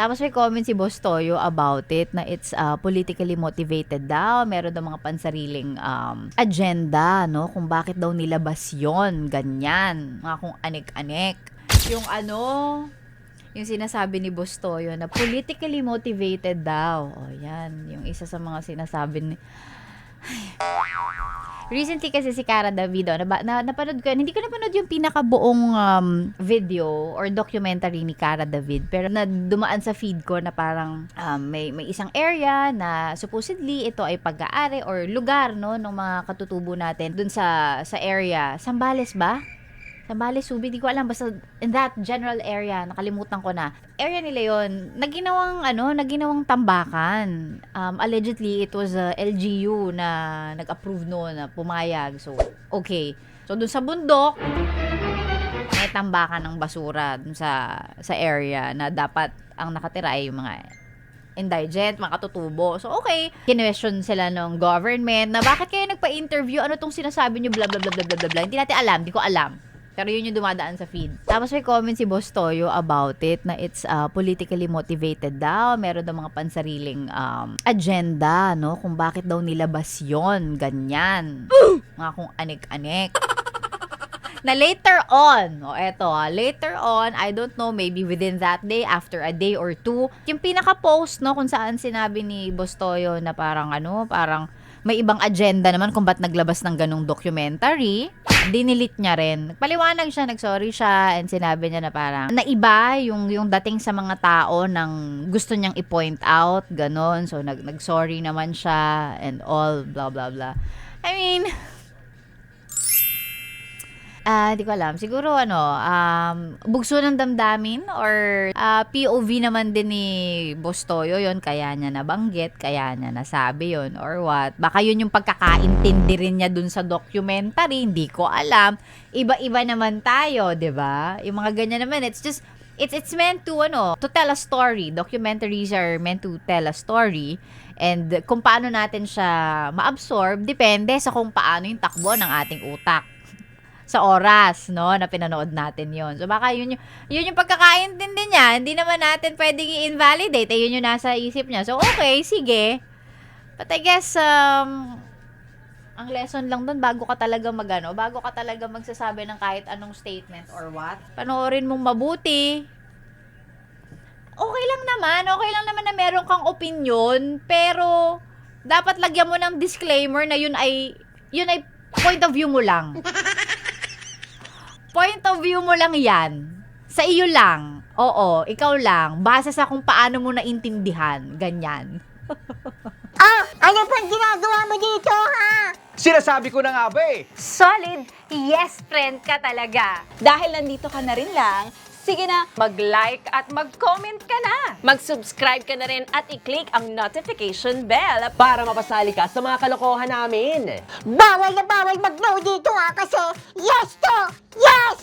Tapos may comment si Boss Toyo about it na it's politically motivated daw. Meron daw mga pansariling agenda, no? Kung bakit daw nilabas yon, ganyan. Mga kung anek-anek. Yung yung sinasabi ni Boss Toyo na politically motivated daw. O yan, yung isa sa mga sinasabi ni... Recently kasi si Cara Davido, napanood ko, hindi ko napanood yung pinakabuong video or documentary ni Cara David, pero dumaan sa feed ko na parang may isang area na supposedly ito ay pag-aari or lugar, no, ng mga katutubo natin dun sa area. Sambales ba? Sambales, Subi, di ko alam, basta in that general area, nakalimutan ko na. Area nila yon, naginawang tambakan. Allegedly, it was LGU na nag-approve noon, na pumayag. So, okay. So, dun sa bundok, may tambakan ng basura dun sa area na dapat ang nakatira ay yung mga indigent, mga katutubo. So, okay. Kinwestiyon sila ng government na bakit kayo nagpa-interview? Ano tong sinasabi nyo? Blah, blah, blah, blah, blah, blah. Hindi natin alam. Hindi ko alam. Pero yun yung dumadaan sa feed. Tapos may comment si Boss Toyo about it na it's politically motivated daw. Meron daw mga pansariling agenda, no? Kung bakit daw nilabas yon, ganyan. Mga kung anek-anek. Na later on, later on, I don't know, maybe within that day, after a day or two, yung pinaka-post, no, kung saan sinabi ni Boss Toyo na parang may ibang agenda naman kung ba't naglabas ng ganong documentary, dinilit niya rin. Nagpaliwanag siya, nagsorry siya, and sinabi niya na parang naiba yung dating sa mga tao ng gusto niyang i-point out, ganon. So, nag-sorry naman siya, and all, blah, blah, blah. I mean, di ko alam. Siguro, bugso ng damdamin or POV naman din ni Boss Toyo yun. Kaya niya nabanggit, kaya niya nasabi yun or what. Baka yun yung pagkakaintindi rin niya dun sa documentary. Hindi ko alam. Iba-iba naman tayo, di ba? Yung mga ganyan naman, it's meant to, to tell a story. Documentaries are meant to tell a story. And kung paano natin siya ma-absorb, depende sa kung paano yung takbo ng ating utak sa oras, no, na pinanood natin yon. So, baka yun yung pagkakaintindi niya. Hindi naman natin pwedeng i-invalidate. Yun yung nasa isip niya. So, okay, sige. But I guess, ang lesson lang dun, bago ka talaga magsasabi ng kahit anong statement or what, panoorin mong mabuti. Okay lang naman na meron kang opinion, pero dapat lagyan mo ng disclaimer na yun ay point of view mo lang. Point of view mo lang yan. Sa iyo lang. Oo, ikaw lang. Base sa kung paano mo naintindihan. Ganyan. Ano pang ginagawa mo dito, ha? Sinasabi ko na nga ba eh. Solid yes friend ka talaga. Dahil nandito ka na rin lang, sige na, mag-like at mag-comment ka na. Mag-subscribe ka na rin at i-click ang notification bell Para mapasali ka sa mga kalokohan namin. Bawal na bawal mag-no dito, ha? Kasi yes to yes!